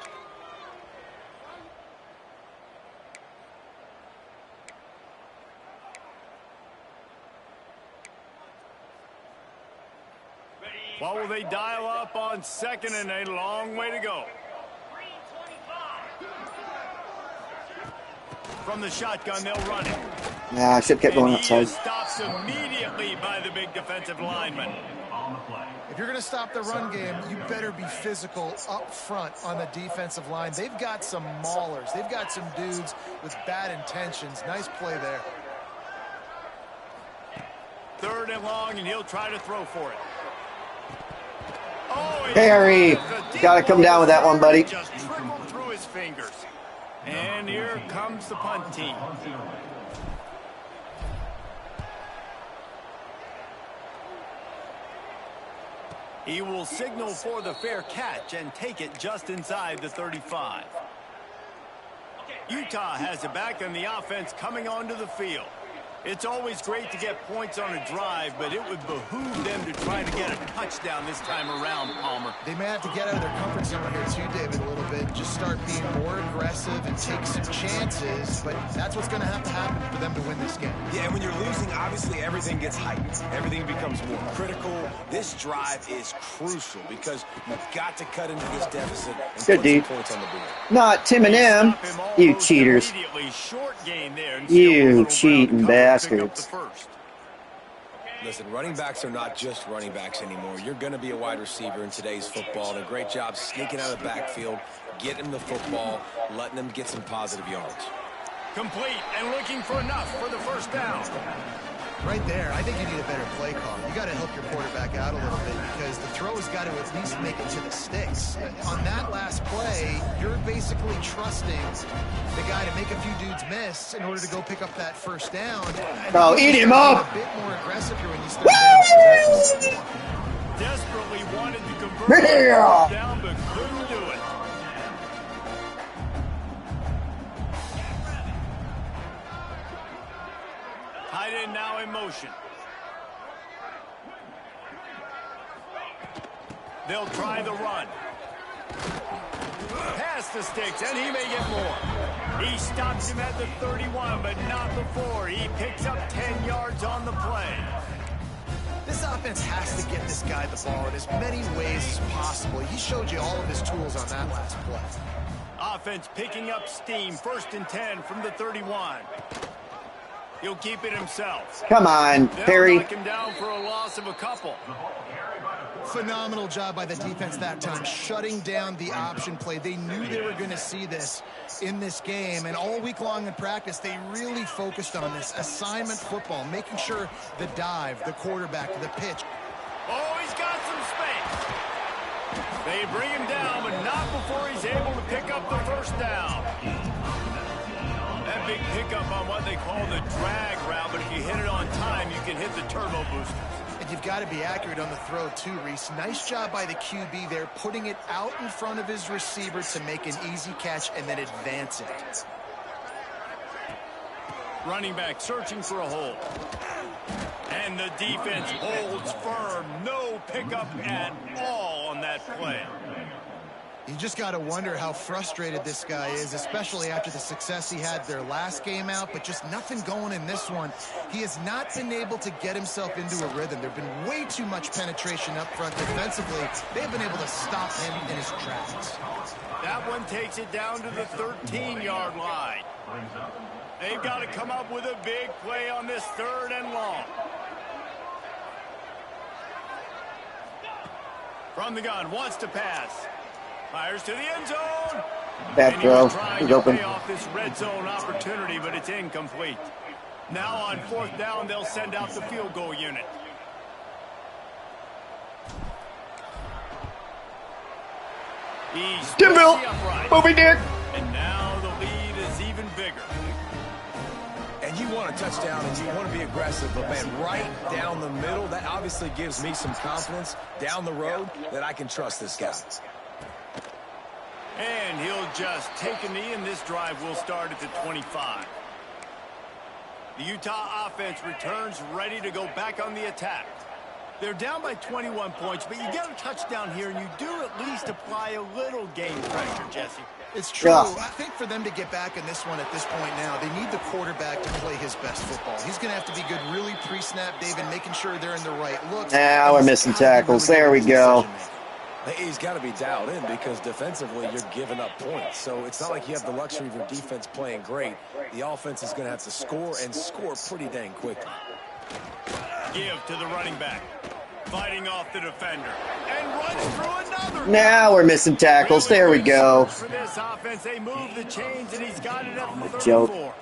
What will they dial up on 2nd and a long way to go? From the shotgun, they'll run it. Yeah, I should have kept going And he outside. is stopped immediately by the big defensive lineman. If you're going to stop the run game, you better be physical up front on the defensive line. They've got some maulers. They've got some dudes with bad intentions. Nice play there. 3rd and long, and he'll try to throw for it. Oh, Harry, got to come down with that one, buddy. Just trickled through his fingers. And here comes the punt team. He will signal for the fair catch and take it just inside the 35. Utah has it back, and the offense coming onto the field. It's always great to get points on a drive, but it would behoove them to try to get a touchdown this time around, Palmer. They may have to get out of their comfort zone here too, David, a little bit. Just start being more aggressive and take some chances. But that's what's going to happen for them to win this game. Yeah, and when you're losing, obviously everything gets heightened. Everything becomes more critical. This drive is crucial because you've got to cut into this deficit and Good put D. some points on the board. Not Tim and M. You cheaters. Short gain there, and You cheating bastards. Listen, running backs are not just running backs anymore. You're going to be a wide receiver in today's football. And a great job sneaking out of the backfield, getting him the football, letting him get some positive yards. Complete and looking for enough for the 1st down. Right there, I think you need a better play call. You got to help your quarterback out a little bit because the throw has got to at least make it to the sticks. On that last play, you're basically trusting the guy to make a few dudes miss in order to go pick up that 1st down. Oh, eat him up! A bit more aggressive here when you start down. Desperately wanted to convert Yeah. down, but couldn't do it. Tight end now in motion. They'll try the run. Past the sticks, and he may get more. He stops him at the 31, but not before. He picks up 10 yards on the play. This offense has to get this guy the ball in as many ways as possible. He showed you all of his tools on that last play. Offense picking up steam. 1st and 10 from the 31. He'll keep it himself. Come on, They'll Harry. knock him down for a loss of a couple. Phenomenal job by the defense that time, shutting down the option play. They knew they were going to see this in this game, and all week long in practice, they really focused on this assignment football, making sure the dive, the quarterback, the pitch. Oh, he's got some space. They bring him down, but not before he's able to pick up the first down. That big pickup on what they call the drag route, but if you hit it on time, you can hit the turbo boosters. And you've got to be accurate on the throw too, Reese. Nice job by the QB there, putting it out in front of his receiver to make an easy catch and then advance it. Running back searching for a hole. And the defense holds firm. No pickup at all on that play. You just got to wonder how frustrated this guy is, especially after the success he had their last game out, but just nothing going in this one. He has not been able to get himself into a rhythm. There have been way too much penetration up front defensively. They've been able to stop him in his tracks. That one takes it down to the 13-yard line. They've got to come up with a big play on this 3rd and long. From the gun, wants to pass. Fires to the end zone. Bad throw. He's open. Pay off this red zone opportunity, but it's incomplete. Now on 4th down, they'll send out the field goal unit. He's Dimville, Moby Dick. And now the lead is even bigger. And you want a touchdown and you want to be aggressive, but man, right down the middle, that obviously gives me some confidence down the road that I can trust this guy. And he'll just take a knee, and this drive will start at the 25. The Utah offense returns ready to go back on the attack. They're down by 21 points, but you get a touchdown here, and you do at least apply a little game pressure, Jesse. It's true. Yeah. I think for them to get back in this one at this point now, they need the quarterback to play his best football. He's going to have to be good really pre-snap, David, making sure they're in the right look. Now we're missing tackles. There we go. He's got to be dialed in because defensively you're giving up points. So it's not like you have the luxury of your defense playing great. The offense is going to have to score and score pretty dang quickly. Give to the running back. Fighting off the defender. And runs through another. Now we're missing tackles. There we go. For this offense, they move the chains, and he's got it at the Joke. 34.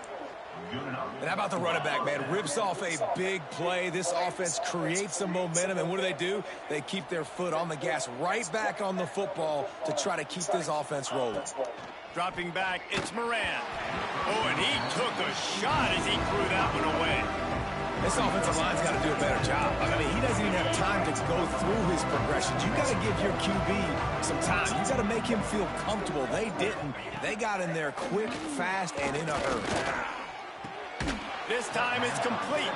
And how about the running back, man? Rips off a big play. This offense creates some momentum, and what do? They keep their foot on the gas right back on the football to try to keep this offense rolling. Dropping back, it's Moran. Oh, and he took a shot as he threw that one away. This offensive line's got to do a better job. I mean, he doesn't even have time to go through his progressions. You got to give your QB some time. You got to make him feel comfortable. They didn't. They got in there quick, fast, and in a hurry. This time it's complete.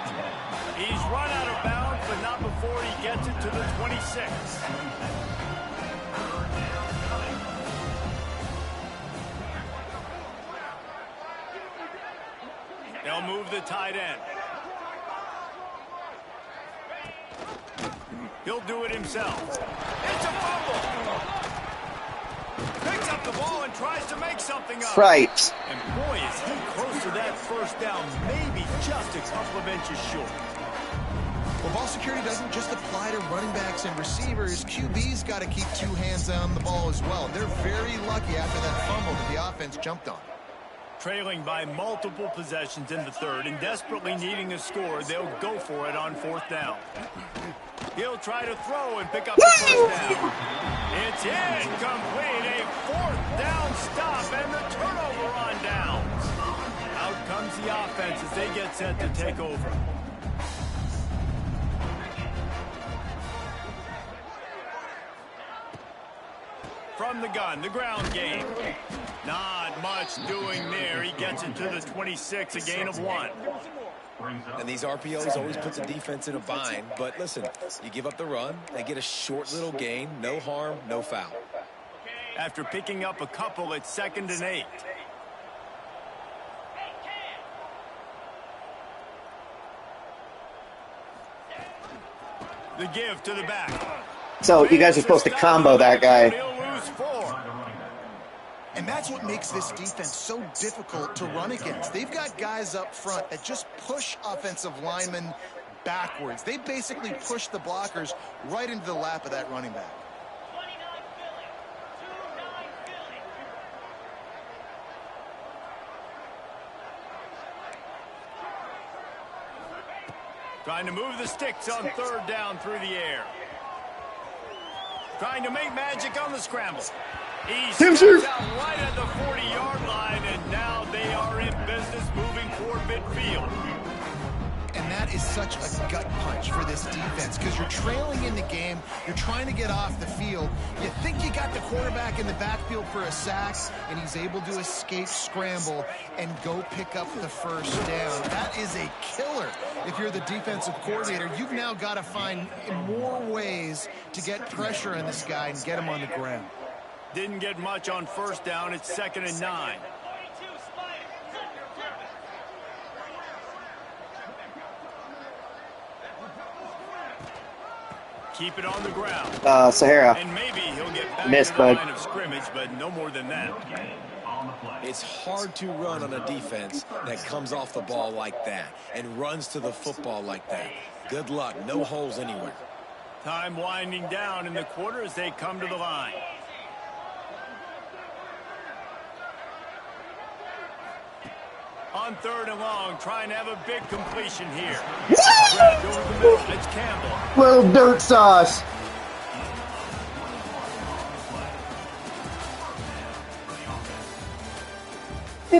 He's run out of bounds, but not before he gets it to the 26. They'll move the tight end. He'll do it himself. It's a fumble. Picks up the ball and tries to make something of it. Right. And boy, is he close to that first down, maybe just a couple of inches short. Well, ball security doesn't just apply to running backs and receivers. QB's got to keep 2 hands on the ball as well. They're very lucky after that fumble that the offense jumped on. Trailing by multiple possessions in the 3rd and desperately needing a score, they'll go for it on 4th down. He'll try to throw and pick up the first down. It's incomplete. A 4th down stop and the turnover on downs. Out comes the offense as they get set to take over. From the gun, the ground game. Not much doing there. He gets it to the 26, a gain of 1. And these RPOs always put the defense in a bind. But listen, you give up the run, they get a short little gain, no harm, no foul. After picking up a couple, it's 2nd and 8. The give to the back. So you guys are supposed to combo that guy. He'll lose 4. And that's what makes this defense so difficult to run against. They've got guys up front that just push offensive linemen backwards. They basically pushed the blockers right into the lap of that running back. Trying to move the sticks on third down through the air. Trying to make magic on the scramble. He steps out right at the 40-yard line, and now they are in business moving toward midfield. And that is such a gut punch for this defense because you're trailing in the game. You're trying to get off the field. You think you got the quarterback in the backfield for a sack, and he's able to escape scramble and go pick up the first down. That is a killer. If you're the defensive coordinator, you've now got to find more ways to get pressure on this guy and get him on the ground. Didn't get much on first down. It's 2nd and 9. Keep it on the ground. Sahara. And maybe he'll get back Missed, to the bud. line of scrimmage, but no more than that. It's hard to run on a defense that comes off the ball like that and runs to the football like that. Good luck. No holes anywhere. Time winding down in the quarter as they come to the line. On 3rd and long, trying to have a big completion here. Grabbed over the middle. It's Campbell. Little dirt sauce.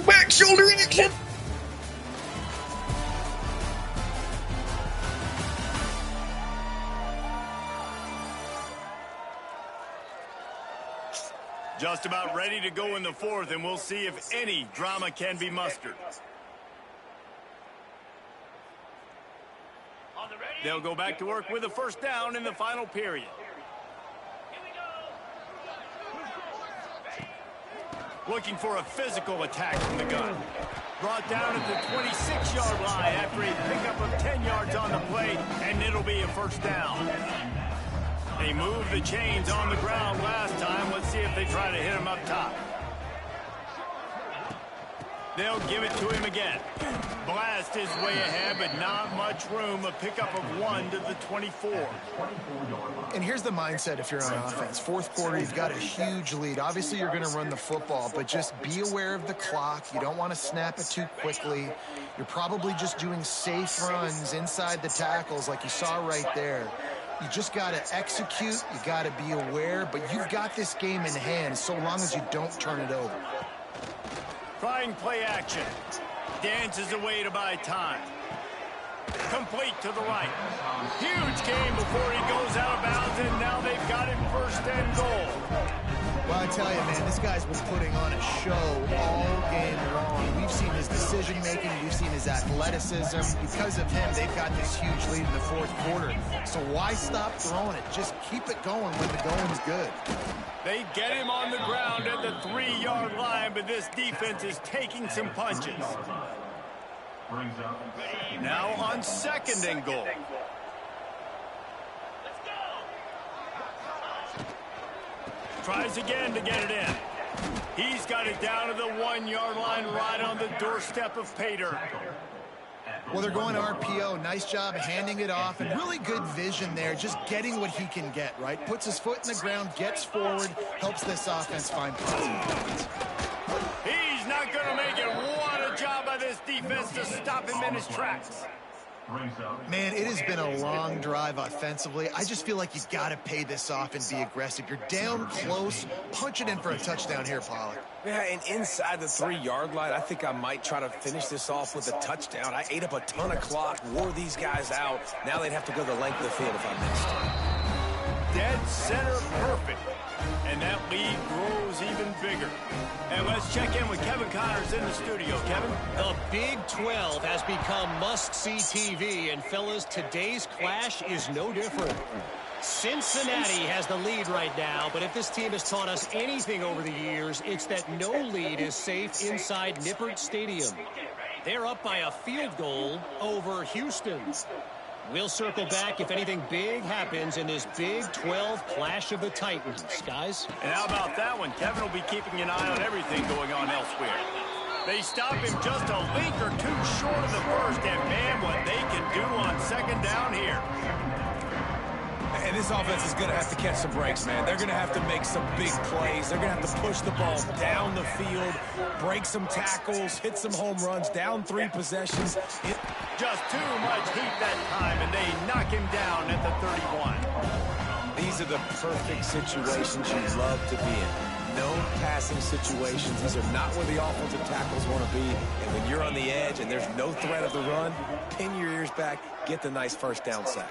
Back shoulder action. Just about ready to go in the 4th, and we'll see if any drama can be mustered. They'll go back to work with a first down in the final period. Looking for a physical attack from the gun. Brought down at the 26-yard line after a pickup of 10 yards on the play, and it'll be a first down. They moved the chains on the ground last time. Let's see if they try to hit him up top. They'll give it to him again. Blast is way ahead, but not much room. A pickup of 1 to the 24. And here's the mindset if you're on offense. 4th quarter, you've got a huge lead. Obviously, you're going to run the football, but just be aware of the clock. You don't want to snap it too quickly. You're probably just doing safe runs inside the tackles like you saw right there. You just got to execute. You got to be aware, but you've got this game in hand so long as you don't turn it over. Trying play action. Dances away to buy time. Complete to the right. Huge game before he goes out of bounds, and now they've got him 1st and goal. Well, I tell you, man, this guy's been putting on a show all game long. We've seen his decision-making. We've seen his athleticism. Because of him, they've got this huge lead in the 4th quarter. So why stop throwing it? Just keep it going when the going's good. They get him on the ground at the 3-yard line, but this defense is taking some punches. Now on 2nd and goal. Tries again to get it in. He's got it down to the 1-yard line right on the doorstep of Pater. Well, they're going to RPO. Nice job handing it off, and really good vision there, just getting what he can get, right? Puts his foot in the ground, gets forward, helps this offense find positive points. He's not going to make it. What a job by this defense to stop him in his tracks. Man, it has been a long drive offensively. I just feel like you've got to pay this off and be aggressive. You're down close. Punch it in for a touchdown here, Pollard. Yeah, and inside the 3-yard line, I think I might try to finish this off with a touchdown. I ate up a ton of clock, wore these guys out. Now they'd have to go the length of the field if I missed. Dead center perfect. And that lead grows even bigger. And let's check in with Kevin Connors in the studio. Kevin? The Big 12 has become must-see TV, and fellas, today's clash is no different. Cincinnati has the lead right now, but if this team has taught us anything over the years, it's that no lead is safe inside Nippert Stadium. They're up by a field goal over Houston. We'll circle back if anything big happens in this Big 12 clash of the Titans, guys. And how about that one? Kevin will be keeping an eye on everything going on elsewhere. They stop him just a link or two short of the first, and man, what they can do on second down here. And this offense is going to have to catch some breaks, man. They're going to have to make some big plays. They're going to have to push the ball down the field, break some tackles, hit some home runs, down 3 possessions. Just too much heat that time, and they knock him down at the 31. These are the perfect situations you love to be in. No passing situations. These are not where the offensive tackles want to be. And when you're on the edge and there's no threat of the run, pin your ears back, get the nice first down sack.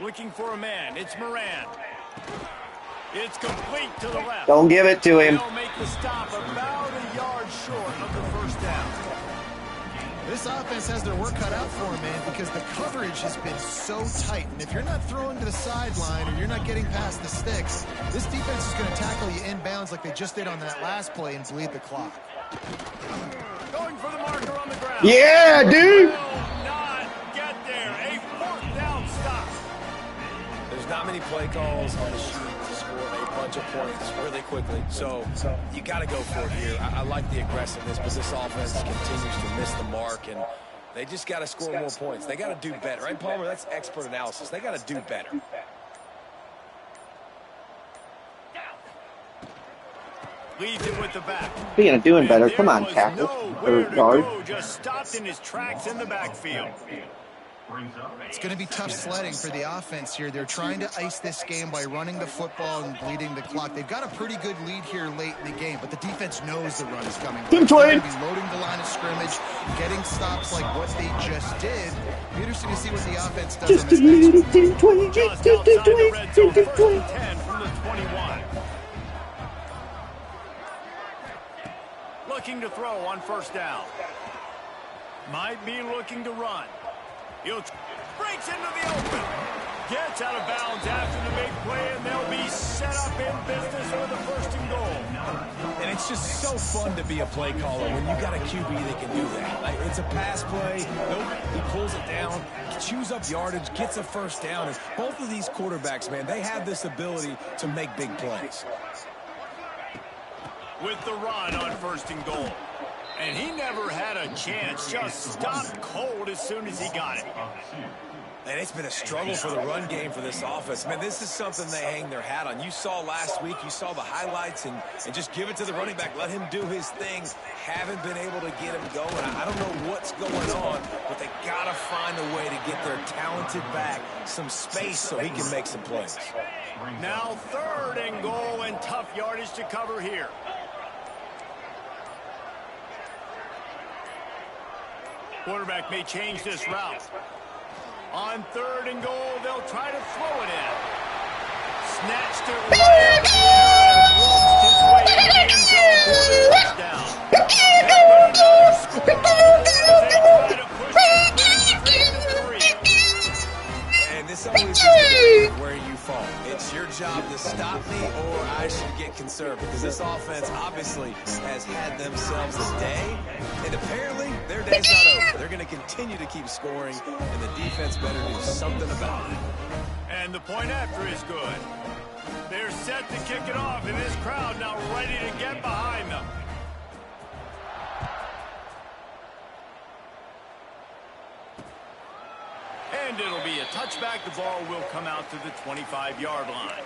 Looking for a man. It's Moran. It's complete to the left. Don't give it to him. They'll make the stop about a yard short of the first down. This offense has their work cut out for them, man, because the coverage has been so tight. And if you're not throwing to the sideline or you're not getting past the sticks, this defense is going to tackle you inbounds like they just did on that last play and bleed the clock. Going for the marker on the ground. Yeah, dude. Will not get there. A fourth down stop. There's not many play calls on the sheet to score a bunch of points really quickly. So you got to go for it here. I like the aggressiveness, but this offense continues to miss the mark, and they just got to score more points. They got to do better. Right, Palmer? That's expert analysis. They got to do better. Leads it with the back. Speaking of doing better, come on, tackle. Or guard. Just stopped in his tracks in the backfield. It's going to be tough sledding for the offense here. They're trying to ice this game by running the football and bleeding the clock. They've got a pretty good lead here late in the game, but the defense knows the run is coming. They're going to be loading the line of scrimmage, getting stops like what they just did. Be interesting to see what the offense does on this next one. Just outside the red zone, 1st and 10 from the 21. Looking to throw on first down. Might be looking to run. He'll breaks into the open. Gets out of bounds after the big play, and they'll be set up in business with a 1st and goal. And it's just so fun to be a play caller when you got a QB that can do that. Like, it's a pass play. Nope, he pulls it down, chews up yardage, gets a 1st down. And both of these quarterbacks, man, they have this ability to make big plays. With the run on 1st and goal. And he never had a chance. Just stopped cold as soon as he got it. And it's been a struggle for the run game for this offense. Man, this is something they hang their hat on. You saw last week, you saw the highlights, and just give it to the running back. Let him do his thing. Haven't been able to get him going. I don't know what's going on, but they got to find a way to get their talented back some space so he can make some plays. Now 3rd and goal, and tough yardage to cover here. Quarterback may change this route. On 3rd and goal, they'll try to throw it in. Snatched it right out of the air and waltzed his way into the end zone for the touchdown. They try to push this lead straight to 3. And this always is where you fall. It's your job to stop me, or I should get conservative, because this offense obviously has had themselves a day, and apparently their day's not over. They're going to continue to keep scoring, and the defense better do something about it. And the point after is good. They're set to kick it off, and this crowd now ready to get behind them. And it'll be a touchback. The ball will come out to the 25-yard line.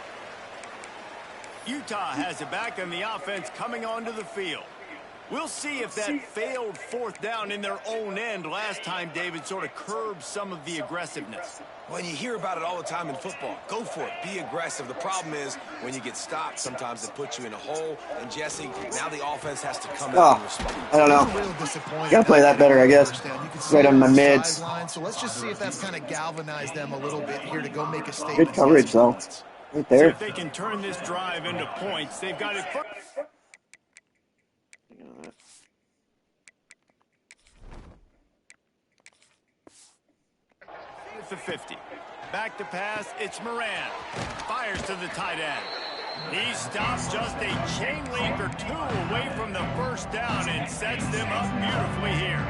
Utah has it back, and the offense coming onto the field. We'll see if that failed 4th down in their own end last time, David, sort of curbed some of the aggressiveness. Well, you hear about it all the time in football. Go for it. Be aggressive. The problem is when you get stopped, sometimes it puts you in a hole. And, Jesse, now the offense has to come out and respond. I don't know. Gotta play that better, I guess. Right on my mids. So let's just see if that's kind of galvanized them a little bit here to go make a statement. Good coverage, though. Right there. So if they can turn this drive into points, they've got it first. The 50. Back to pass, it's Moran. Fires to the tight end. He stops just a chain link or 2 away from the 1st down and sets them up beautifully here.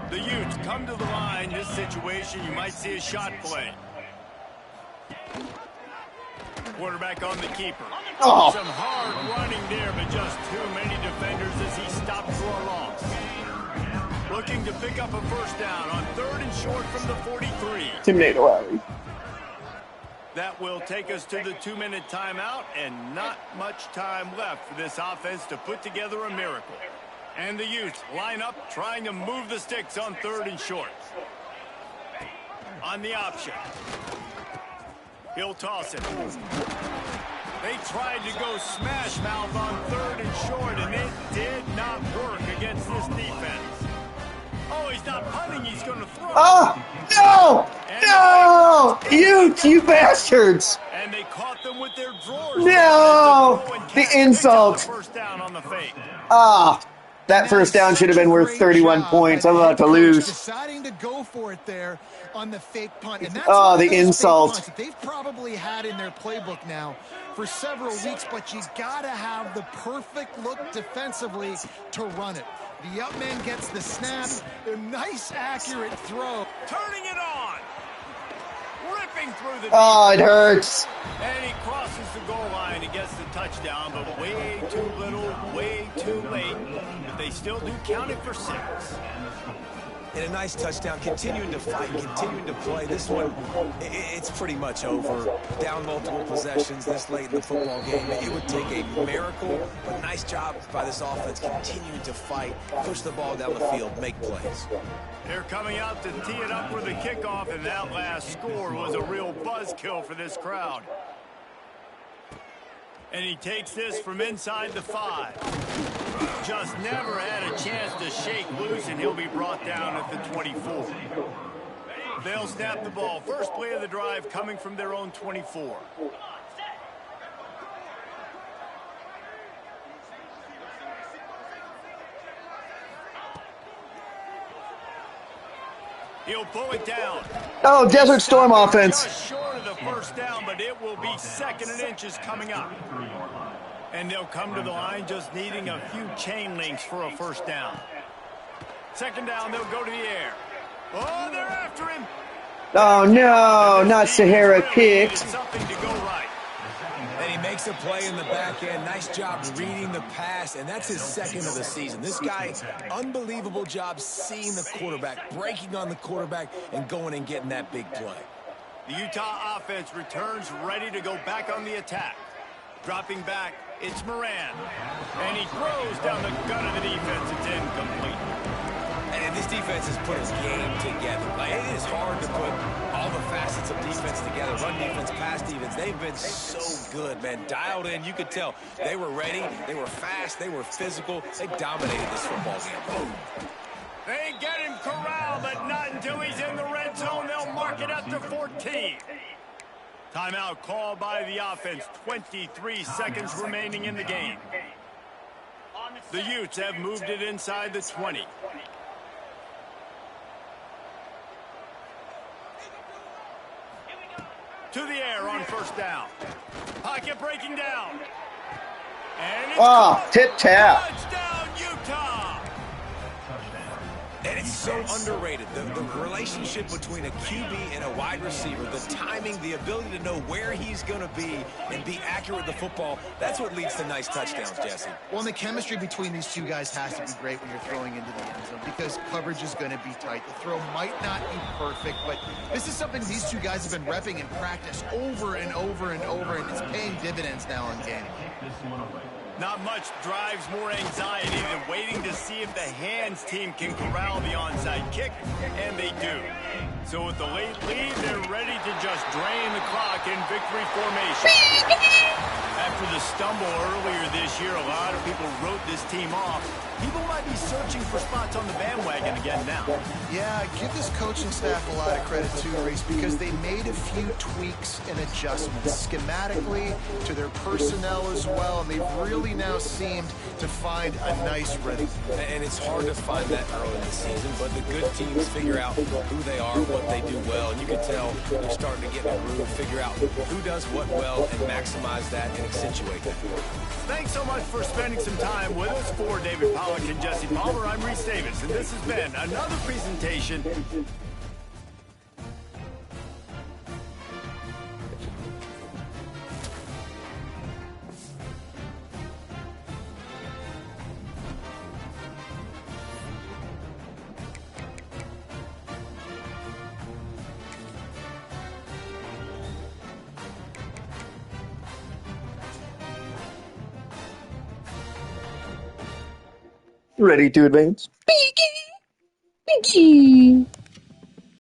The Utes come to the line. This situation, you might see a shot play. Quarterback on the keeper. Oh. Some hard running there, but just too many defenders as he stopped for a loss. Looking to pick up a first down on 3rd and short from the 43. Tim O'Reilly. That will take us to the 2-minute timeout, and not much time left for this offense to put together a miracle. And the Utes line up, trying to move the sticks on 3rd and short. On the option. He'll toss it. They tried to go smash mouth on 3rd and short, and it did not work against this defense. Oh, he's not punting, he's going to throw. Oh, no! No! You bastards! And they caught them with their drawers. No! The insult. First down on the fake. Ah, that first down should have been worth 31 points. I'm about to lose. Deciding to go for it there on the fake punt. And that's the insult. that they've probably had in their playbook now for several weeks, but you gotta have the perfect look defensively to run it. The up man gets the snap, a nice accurate throw. Turning it on. Ripping through the Oh, it hurts. And he crosses the goal line and gets the touchdown, but way too little, way too late. But they still do count it for 6. And a nice touchdown, continuing to fight, continuing to play. This one, it's pretty much over. Down multiple possessions this late in the football game. It would take a miracle, but nice job by this offense continuing to fight, push the ball down the field, make plays. They're coming out to tee it up for the kickoff, and that last score was a real buzzkill for this crowd. And he takes this from inside the 5. Just never had a chance to shake loose, and he'll be brought down at the 24. They'll snap the ball. First play of the drive coming from their own 24. He'll pull it down. Oh, Desert Storm offense. Just short of the first down, but it will be 2nd and inches coming up. And they'll come to the line just needing a few chain links for a first down. 2nd down, they'll go to the air. Oh, they're after him. Oh, no, not Sahara picked. Something to go right. And he makes a play in the back end. Nice job reading the pass, and that's his 2nd of the season. This guy, unbelievable job seeing the quarterback, breaking on the quarterback, and going and getting that big play. The Utah offense returns ready to go back on the attack. Dropping back, it's Moran. And he throws down the gut of the defense. It's incomplete. And this defense has put its game together. Like, it is hard to put all the facets of defense together. Run defense, pass defense. They've been so good, man. Dialed in. You could tell they were ready. They were fast. They were physical. They dominated this football game. They get him corralled, but not until he's in the red zone. They'll mark it up to 14. Timeout called by the offense. 23 seconds remaining in the game. The Utes have moved it inside the 20. To the air on first down. Pocket breaking down. And it's tip-tap. Touchdown, Utah. And it's so underrated. The relationship between a QB and a wide receiver, the timing, the ability to know where he's going to be and be accurate with the football, that's what leads to nice touchdowns, Jesse. Well, and the chemistry between these two guys has to be great when you're throwing into the end zone because coverage is going to be tight. The throw might not be perfect, but this is something these two guys have been repping in practice over and over and over, and it's paying dividends now in game. Not much drives more anxiety than waiting to see if the hands team can corral the onside kick, and they do. So with the late lead, they're ready to just drain the clock in victory formation. After the stumble earlier this year, a lot of people wrote this team off. People might be searching for spots on the bandwagon again now. Yeah, give this coaching staff a lot of credit too, Reese, because they made a few tweaks and adjustments schematically to their personnel as well, and they've really now seemed to find a nice rhythm. And it's hard to find that early in the season, but the good teams figure out who they are, what they do well, and you can tell they're starting to get in a groove, figure out who does what well, and maximize that and accentuate that. Thanks so much for spending some time with us. For David Pollack and Jesse Palmer, I'm Reese Davis, and this has been another presentation Ready to advance. Peeky! Peeky!